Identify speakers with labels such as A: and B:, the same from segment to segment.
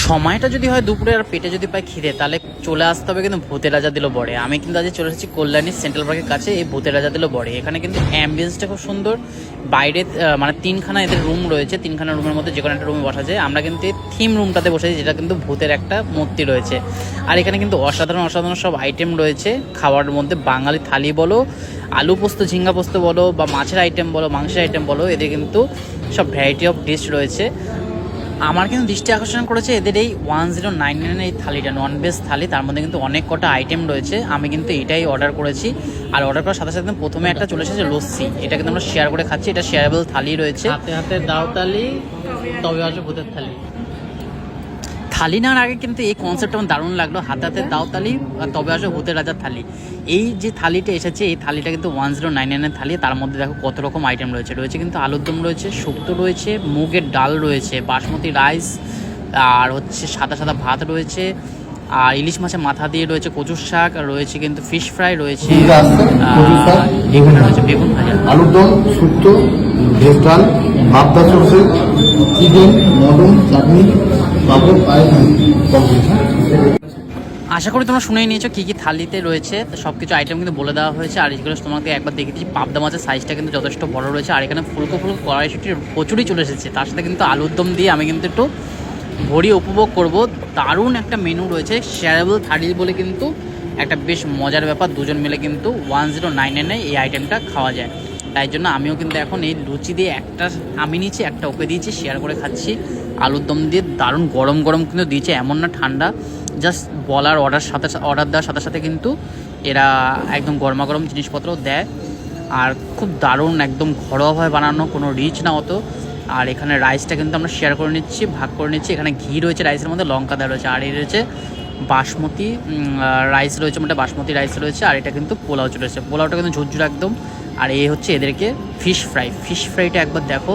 A: সময়টা যদি হয় দুপুরে আর পেটে যদি পাই খিদে, তাহলে চলে আসতে হবে কিন্তু ভূতের রাজা দিল বড়ে। আমি কিন্তু আজ চলে এসেছি কল্যাণী সেন্ট্রাল পার্কের কাছে এই ভূতের রাজা দিল বড়ে। এখানে কিন্তু অ্যাম্বিয়েন্সটা খুব সুন্দর। বাইরে মানে তিনখানা এদের রুম রয়েছে, তিনখানা রুমের মধ্যে যে কোনো একটা রুমে বসা যায়। আমরা কিন্তু এই থিম রুমটাতে বসেছি, যেটা কিন্তু ভূতের একটা মূর্তি রয়েছে। আর এখানে কিন্তু অসাধারণ অসাধারণ সব আইটেম রয়েছে খাওয়ার মধ্যে। বাঙালি থালি বলো, আলু পোস্ত ঝিঙ্গা পোস্ত বলো, বা মাছের আইটেম বলো, মাংসের আইটেম বলো, এদের কিন্তু সব ভ্যারাইটি অফ ডিশ রয়েছে। আমার কিন্তু দৃষ্টি আকর্ষণ করেছে এদের এই 1099 এই থালিটা, নন ভেজ থালি। তার মধ্যে কিন্তু অনেক কটা আইটেম রয়েছে। আমি কিন্তু এটাই অর্ডার করেছি। আর অর্ডার করার সাথে সাথে প্রথমে একটা চলে এসেছে লস্যি, এটা কিন্তু আমরা শেয়ার করে খাচ্ছি। এটা শেয়ারেবল থালি রয়েছে।
B: হাতে হাতে দাও তালি, তবে আসে ভূতের থালি।
A: থালি নেওয়ার আগে কিন্তু এই কনসেপ্টটা আমার দারুণ লাগলো, হাতে হাতে দাও তালি আর তবে আসে ভূতের রাজার থালি। এই যে থালিটা এসেছে, এই থালিটা কিন্তু 1099 থালি। তার মধ্যে দেখো কত রকম আইটেম রয়েছে। রয়েছে কিন্তু আলুর দম রয়েছে, শুক্তো রয়েছে, মুগের ডাল রয়েছে, বাসমতি রাইস, আর হচ্ছে সাদা সাদা ভাত রয়েছে, আর ইলিশ মাছের মাথা দিয়ে রয়েছে কচুর শাক, রয়েছে কিন্তু ফিশ ফ্রাই রয়েছে, এখানে রয়েছে বেগুন ভাজা,
C: আলুর দম, শুক্তো, ভেজ ডাল, ভাবদা সরষে, চিকেন, মটন, চাটনি, পাঁপড়, পায়েস, কমপ্লিট।
A: আশা করি তোমরা শুনেই নিয়েছো কী কী থালিতে রয়েছে। সব কিছু আইটেম কিন্তু বলে দেওয়া হয়েছে। আর এগুলো তোমাকে একবার দেখে দিচ্ছি। পাবদা মাছের সাইজটা কিন্তু যথেষ্ট বড় রয়েছে। আর এখানে ফুলকো ফুলকো কড়াইশুটির কচুরি চলে এসেছে। তার সাথে কিন্তু আলুর দম দিয়ে আমি কিন্তু একটু ভরিয়ে উপভোগ করব। দারুণ একটা মেনু রয়েছে। শেয়ারেবল থালি বলে কিন্তু একটা বেশ মজার ব্যাপার। দুজন মিলে কিন্তু 1099 এই আইটেমটা খাওয়া যায়। তাই জন্য আমিও কিন্তু এখন এই লুচি দিয়ে একটা আমি নিয়েছি, একটা ওকে দিয়েছি, শেয়ার করে খাচ্ছি। আলুর দম দিয়ে দারুণ গরম গরম কিন্তু দিয়েছে, এমন না ঠান্ডা। জাস্ট বলার অর্ডার দেওয়ার সাথে সাথে কিন্তু এরা একদম গরমা গরম জিনিসপত্র দেয়। আর খুব দারুণ, একদম ঘরোয়াভাবে বানানো, কোনো রিচ না অত। আর এখানে রাইসটা কিন্তু আমরা শেয়ার করে নিচ্ছি, ভাগ করে নিচ্ছি। এখানে ঘি রয়েছে রাইসের মধ্যে, লঙ্কা দেওয়া রয়েছে। আর এই রয়েছে বাসমতি রাইস রয়েছে, মানে বাসমতি রাইস রয়েছে। আর এটা কিন্তু পোলাও চলে এসেছে। পোলাওটা কিন্তু ঝুরঝুর একদম। আর এই হচ্ছে এদেরকে ফিশ ফ্রাই। ফিশ ফ্রাইটা একবার দেখো,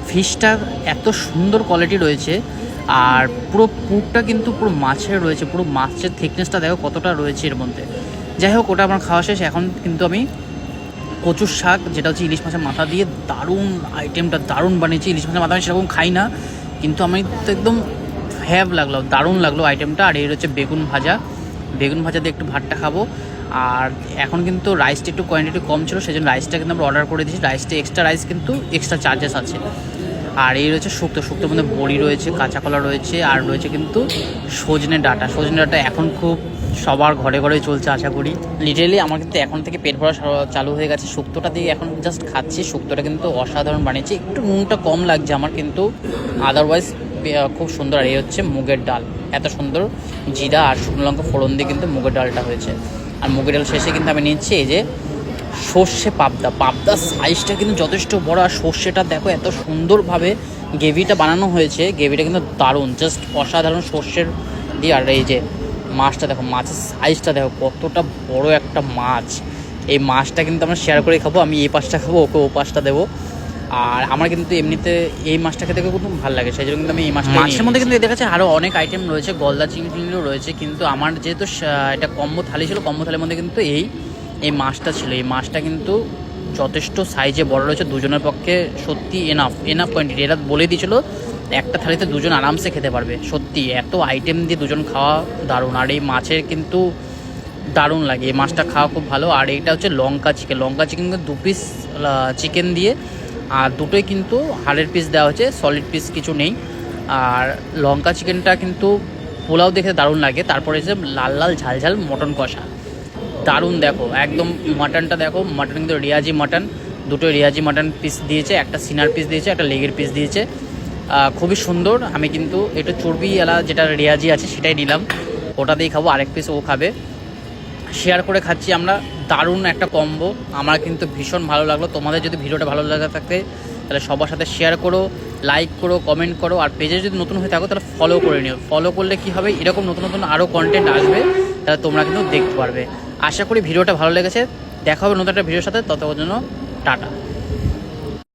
A: ফিশটা এত সুন্দর কোয়ালিটি রয়েছে। আর পুরো পুরটা কিন্তু পুরো মাছের রয়েছে, পুরো মাছের থিকনেসটা দেখো কতটা রয়েছে এর মধ্যে। যাই হোক, ওটা আমার খাওয়া শেষ। এখন কিন্তু আমি কচুর শাক, যেটা হচ্ছে ইলিশ মাছের মাথা দিয়ে, দারুণ আইটেমটা দারুণ বানিয়েছি। ইলিশ মাছের মাথা আমি সেরকম খাই না, কিন্তু আমি তো একদম ফ্যাব লাগলো, দারুণ লাগলো আইটেমটা। আর এর হচ্ছে বেগুন ভাজা। বেগুন ভাজা দিয়ে একটু ভাতটা খাবো। আর এখন কিন্তু রাইসটা একটু কোয়ান্টিটি কম ছিল, সেই জন্য রাইসটা কিন্তু আমরা অর্ডার করে দিয়েছি। রাইসটা এক্সট্রা রাইস কিন্তু এক্সট্রা চার্জেস আছে। আর এই রয়েছে শুক্তো। শুক্তোর মধ্যে বড়ি রয়েছে, কাঁচা কলা রয়েছে, আর রয়েছে কিন্তু সজনে ডাঁটা। সজনে ডাঁটা এখন খুব সবার ঘরে ঘরে চলছে আশা করি। লিটারেলি আমার কিন্তু এখন থেকে পেট ভরা চালু হয়ে গেছে। শুক্তোটা দিয়ে এখন জাস্ট খাচ্ছি। শুক্তোটা কিন্তু অসাধারণ বানিয়েছি। একটু নুনটা কম লাগছে আমার, কিন্তু আদারওয়াইজ খুব সুন্দর। আর এই হচ্ছে মুগের ডাল, এত সুন্দর জিরা আর শুকনো লঙ্কা ফোড়ন দিয়ে কিন্তু মুগের ডালটা হয়েছে। আর মুগের ডাল শেষে কিন্তু আমি নিচ্ছি এই যে সর্ষে পাবদা। পাবদার সাইজটা কিন্তু যথেষ্ট বড়। আর সর্ষেটা দেখো এত সুন্দরভাবে গ্রেভিটা বানানো হয়েছে। গ্রেভিটা কিন্তু দারুণ, জাস্ট অসাধারণ সর্ষের দিয়ে। আর এই যে মাছটা দেখো, মাছের সাইজটা দেখো কতটা বড় একটা মাছ। এই মাছটা কিন্তু আমরা শেয়ার করে খাবো। আমি এই পাশটা খাবো, ওকে ও পাশটা দেবো। আর আমার কিন্তু এমনিতে এই মাছটা খেতে খুব ভালো লাগে, সেই জন্য কিন্তু আমি এই মাছের মধ্যে কিন্তু এদের কাছে আরও অনেক আইটেম রয়েছে, গলদা চিংড়িও রয়েছে। কিন্তু আমার যেহেতু এটা কম্বো থালি ছিল, কম্বো থালির মধ্যে কিন্তু এই মাছটা ছিল। এই মাছটা কিন্তু যথেষ্ট সাইজে বড় রয়েছে, দুজনের পক্ষে সত্যি এনাফ কোয়ান্টিটি। এরা বলে দিয়েছিল একটা থালিতে দুজন আরামসে খেতে পারবে। সত্যি এত আইটেম দিয়ে দুজন খাওয়া দারুণ। আর এই মাছের কিন্তু দারুণ লাগে, এই মাছটা খাওয়া খুব ভালো। আর এইটা হচ্ছে লঙ্কা চিকেন। লঙ্কা চিকেন কিন্তু 2 পিস চিকেন দিয়ে, আর দুটোই কিন্তু হাড়ের পিস দেওয়া হচ্ছে, সলিড পিস কিছু নেই। আর লঙ্কা চিকেনটা কিন্তু পোলাও দেখে দারুণ লাগে। তারপরে যে লাল লাল ঝাল ঝাল মটন কষা, দারুণ। দেখো একদম মাটনটা দেখো, মাটন কিন্তু রিয়াজি মাটন, দুটো রিয়াজি মাটন পিস দিয়েছে, একটা সিনার পিস দিয়েছে, একটা লেগের পিস দিয়েছে। খুবই সুন্দর। আমি কিন্তু একটু চর্বিওয়ালা যেটা রিয়াজি আছে সেটাই নিলাম, ওটা দিয়েই খাবো। আরেক পিস ও খাবে। শেয়ার করে খাচ্ছি আমরা, দারুণ একটা কম্বো। আমার কিন্তু ভীষণ ভালো লাগলো। তোমাদের যদি ভিডিওটা ভালো লাগা থাকে তাহলে সবার সাথে শেয়ার করো, লাইক করো, কমেন্ট করো। আর পেজে যদি নতুন হয়ে থাকো তাহলে ফলো করে নিও। ফলো করলে কী হবে, এরকম নতুন নতুন আরও কন্টেন্ট আসবে, তাহলে তোমরা কিন্তু দেখতে পারবে। আশা করি ভিডিওটা ভালো লেগেছে। দেখা হবে নতুন একটা ভিডিওর সাথে, ততক্ষণ জন্য টাটা।